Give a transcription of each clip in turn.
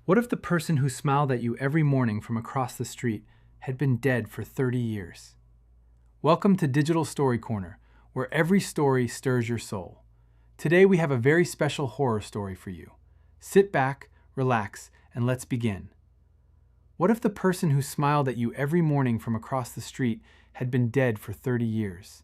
What if the person who smiled at you every morning from across the street had been dead for 30 years? Welcome to Digital Story Corner, where every story stirs your soul. Today we have a very special horror story for you. Sit back, relax, and let's begin. What if the person who smiled at you every morning from across the street had been dead for 30 years?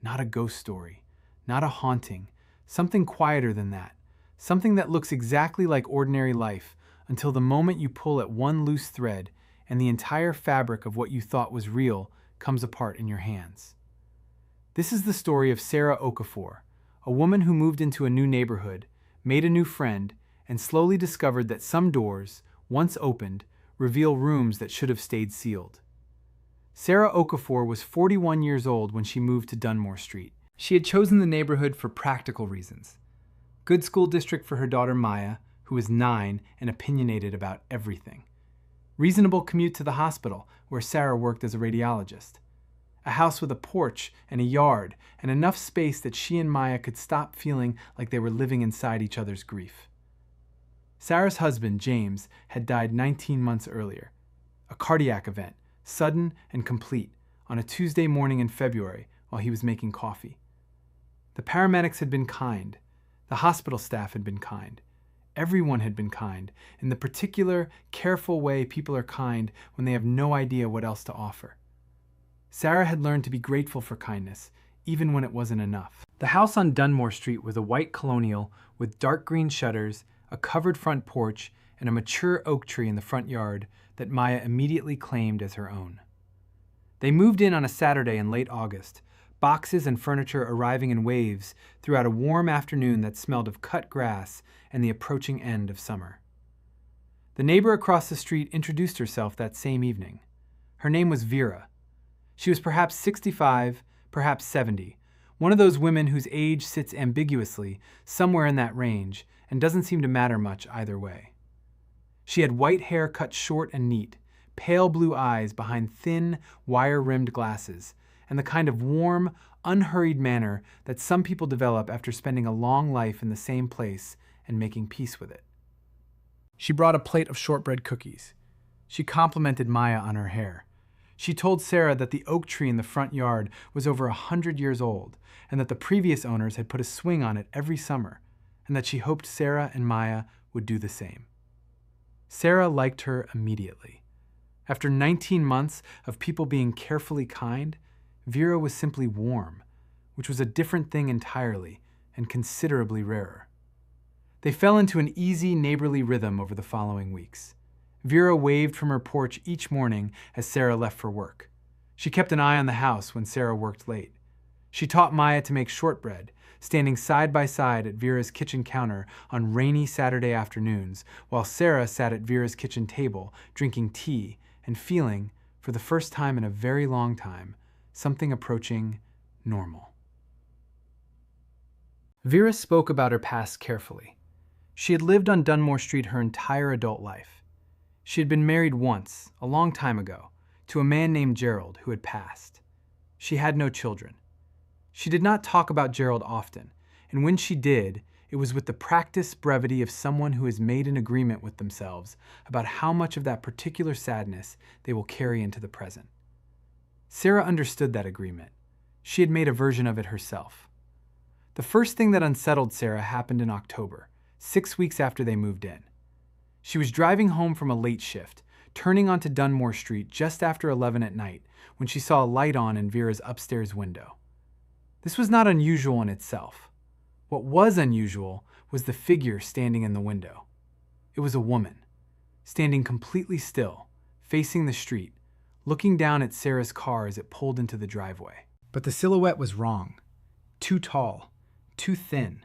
Not a ghost story, not a haunting, something quieter than that, something that looks exactly like ordinary life, until the moment you pull at one loose thread and the entire fabric of what you thought was real comes apart in your hands. This is the story of Sarah Okafor, a woman who moved into a new neighborhood, made a new friend, and slowly discovered that some doors, once opened, reveal rooms that should have stayed sealed. Sarah Okafor was 41 years old when she moved to Dunmore Street. She had chosen the neighborhood for practical reasons. Good school district for her daughter Maya, who was 9 and opinionated about everything. Reasonable commute to the hospital, where Sarah worked as a radiologist. A house with a porch and a yard, and enough space that she and Maya could stop feeling like they were living inside each other's grief. Sarah's husband, James, had died 19 months earlier. A cardiac event, sudden and complete, on a Tuesday morning in February while he was making coffee. The paramedics had been kind. The hospital staff had been kind. Everyone had been kind, in the particular, careful way people are kind when they have no idea what else to offer. Sarah had learned to be grateful for kindness, even when it wasn't enough. The house on Dunmore Street was a white colonial with dark green shutters, a covered front porch, and a mature oak tree in the front yard that Maya immediately claimed as her own. They moved in on a Saturday in late August, boxes and furniture arriving in waves throughout a warm afternoon that smelled of cut grass and the approaching end of summer. The neighbor across the street introduced herself that same evening. Her name was Vera. She was perhaps 65, perhaps 70, one of those women whose age sits ambiguously somewhere in that range and doesn't seem to matter much either way. She had white hair cut short and neat, pale blue eyes behind thin, wire-rimmed glasses, and the kind of warm, unhurried manner that some people develop after spending a long life in the same place and making peace with it. She brought a plate of shortbread cookies. She complimented Maya on her hair. She told Sarah that the oak tree in the front yard was over 100 years old, and that the previous owners had put a swing on it every summer, and that she hoped Sarah and Maya would do the same. Sarah liked her immediately. After 19 months of people being carefully kind, Vera was simply warm, which was a different thing entirely and considerably rarer. They fell into an easy, neighborly rhythm over the following weeks. Vera waved from her porch each morning as Sarah left for work. She kept an eye on the house when Sarah worked late. She taught Maya to make shortbread, standing side by side at Vera's kitchen counter on rainy Saturday afternoons, while Sarah sat at Vera's kitchen table, drinking tea and feeling, for the first time in a very long time, something approaching normal. Vera spoke about her past carefully. She had lived on Dunmore Street her entire adult life. She had been married once, a long time ago, to a man named Gerald who had passed. She had no children. She did not talk about Gerald often, and when she did, it was with the practiced brevity of someone who has made an agreement with themselves about how much of that particular sadness they will carry into the present. Sarah understood that agreement. She had made a version of it herself. The first thing that unsettled Sarah happened in October, 6 weeks after they moved in. She was driving home from a late shift, turning onto Dunmore Street just after 11 at night when she saw a light on in Vera's upstairs window. This was not unusual in itself. What was unusual was the figure standing in the window. It was a woman, standing completely still, facing the street, looking down at Sarah's car as it pulled into the driveway. But the silhouette was wrong. Too tall, too thin,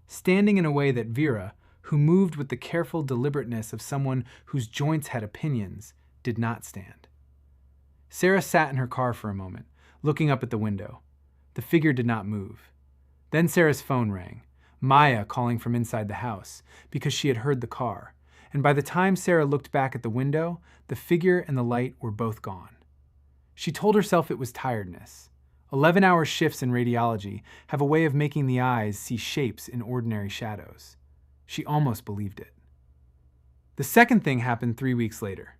standing in a way that Vera, who moved with the careful deliberateness of someone whose joints had opinions, did not stand. Sarah sat in her car for a moment, looking up at the window. The figure did not move. Then Sarah's phone rang, Maya calling from inside the house, because she had heard the car, and by the time Sarah looked back at the window, the figure and the light were both gone. She told herself it was tiredness. 11-hour shifts in radiology have a way of making the eyes see shapes in ordinary shadows. She almost believed it. The second thing happened 3 weeks later.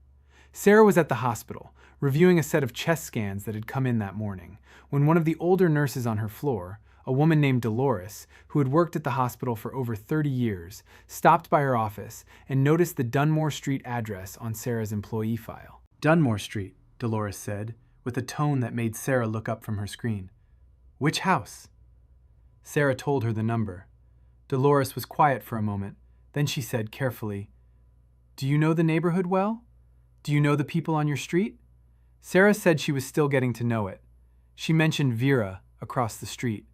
Sarah was at the hospital, reviewing a set of chest scans that had come in that morning, when one of the older nurses on her floor, a woman named Dolores, who had worked at the hospital for over 30 years, stopped by her office and noticed the Dunmore Street address on Sarah's employee file. "Dunmore Street," Dolores said, with a tone that made Sarah look up from her screen. "Which house?" Sarah told her the number. Dolores was quiet for a moment. Then she said carefully, "Do you know the neighborhood well? Do you know the people on your street?" Sarah said she was still getting to know it. She mentioned Vera across the street,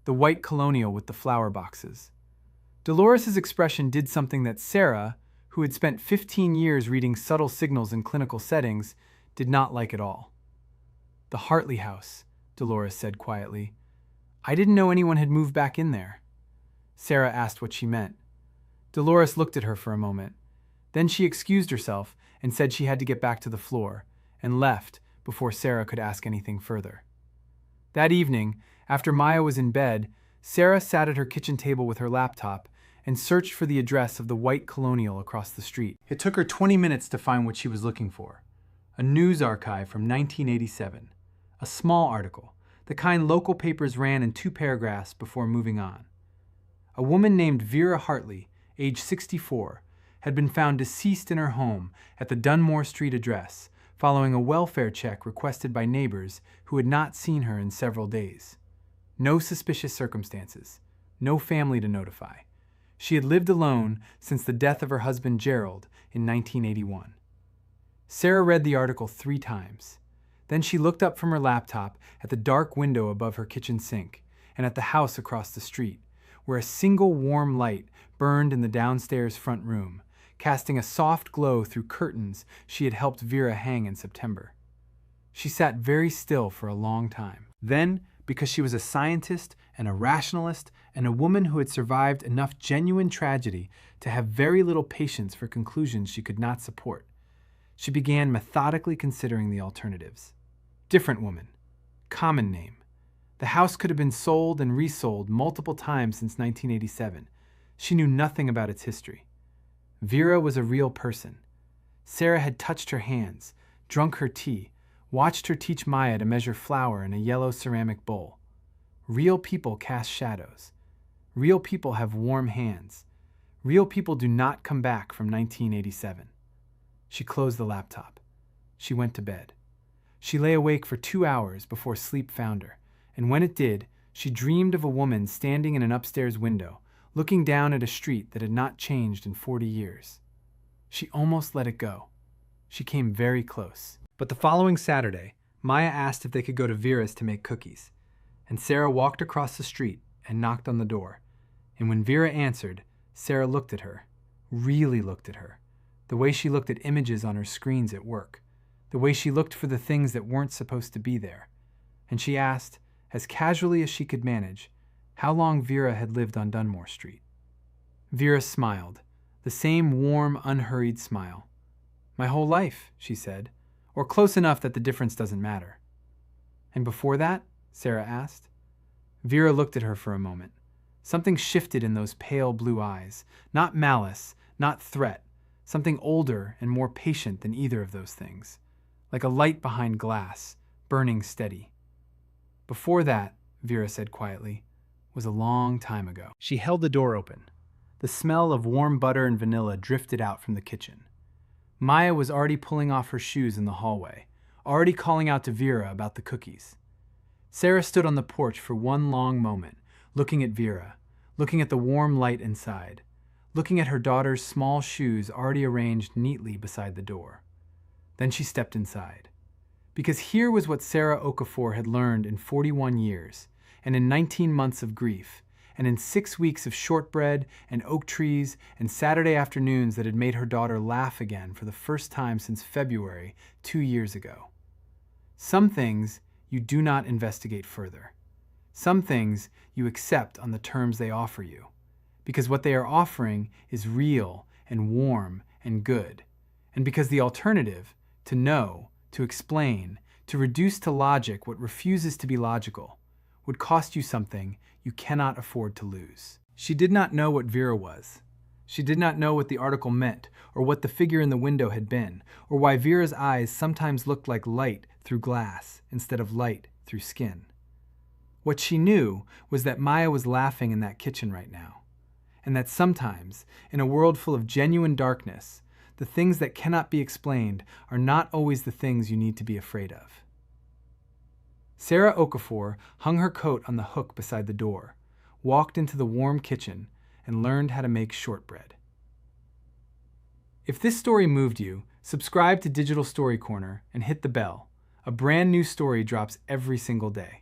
the white colonial with the flower boxes. Dolores's expression did something that Sarah, who had spent 15 years reading subtle signals in clinical settings, did not like at all. "The Hartley house," Dolores said quietly. "I didn't know anyone had moved back in there." Sarah asked what she meant. Dolores looked at her for a moment. Then she excused herself and said she had to get back to the floor, and left before Sarah could ask anything further. That evening, after Maya was in bed, Sarah sat at her kitchen table with her laptop and searched for the address of the white colonial across the street. It took her 20 minutes to find what she was looking for. A news archive from 1987. A small article, the kind local papers ran in 2 paragraphs before moving on. A woman named Vera Hartley, age 64, had been found deceased in her home at the Dunmore Street address, following a welfare check requested by neighbors who had not seen her in several days. No suspicious circumstances, no family to notify. She had lived alone since the death of her husband Gerald in 1981. Sarah read the article 3 times. Then she looked up from her laptop at the dark window above her kitchen sink and at the house across the street, where a single warm light burned in the downstairs front room, casting a soft glow through curtains she had helped Vera hang in September. She sat very still for a long time. Then, because she was a scientist and a rationalist and a woman who had survived enough genuine tragedy to have very little patience for conclusions she could not support, she began methodically considering the alternatives. Different woman. Common name. The house could have been sold and resold multiple times since 1987. She knew nothing about its history. Vera was a real person. Sarah had touched her hands, drunk her tea, watched her teach Maya to measure flour in a yellow ceramic bowl. Real people cast shadows. Real people have warm hands. Real people do not come back from 1987. She closed the laptop. She went to bed. She lay awake for 2 hours before sleep found her, and when it did, she dreamed of a woman standing in an upstairs window, looking down at a street that had not changed in 40 years. She almost let it go. She came very close. But the following Saturday, Maya asked if they could go to Vera's to make cookies, and Sarah walked across the street and knocked on the door. And when Vera answered, Sarah looked at her, really looked at her, the way she looked at images on her screens at work, the way she looked for the things that weren't supposed to be there. And she asked, as casually as she could manage, how long Vera had lived on Dunmore Street. Vera smiled, the same warm, unhurried smile. "My whole life," she said, "or close enough that the difference doesn't matter." "And before that?" Sarah asked. Vera looked at her for a moment. Something shifted in those pale blue eyes, not malice, not threat, something older and more patient than either of those things, like a light behind glass, burning steady. "Before that," Vera said quietly, "was a long time ago." She held the door open. The smell of warm butter and vanilla drifted out from the kitchen. Maya was already pulling off her shoes in the hallway, already calling out to Vera about the cookies. Sarah stood on the porch for one long moment, looking at Vera, looking at the warm light inside, looking at her daughter's small shoes already arranged neatly beside the door. Then she stepped inside. Because here was what Sarah Okafor had learned in 41 years, and in 19 months of grief, and in 6 weeks of shortbread and oak trees and Saturday afternoons that had made her daughter laugh again for the first time since February 2 years ago. Some things you do not investigate further. Some things you accept on the terms they offer you, because what they are offering is real and warm and good, and because the alternative, to know, to explain, to reduce to logic what refuses to be logical, would cost you something you cannot afford to lose. She did not know what Vera was. She did not know what the article meant, or what the figure in the window had been, or why Vera's eyes sometimes looked like light through glass instead of light through skin. What she knew was that Maya was laughing in that kitchen right now, and that sometimes, in a world full of genuine darkness, the things that cannot be explained are not always the things you need to be afraid of. Sarah Okafor hung her coat on the hook beside the door, walked into the warm kitchen, and learned how to make shortbread. If this story moved you, subscribe to Digital Story Corner and hit the bell. A brand new story drops every single day.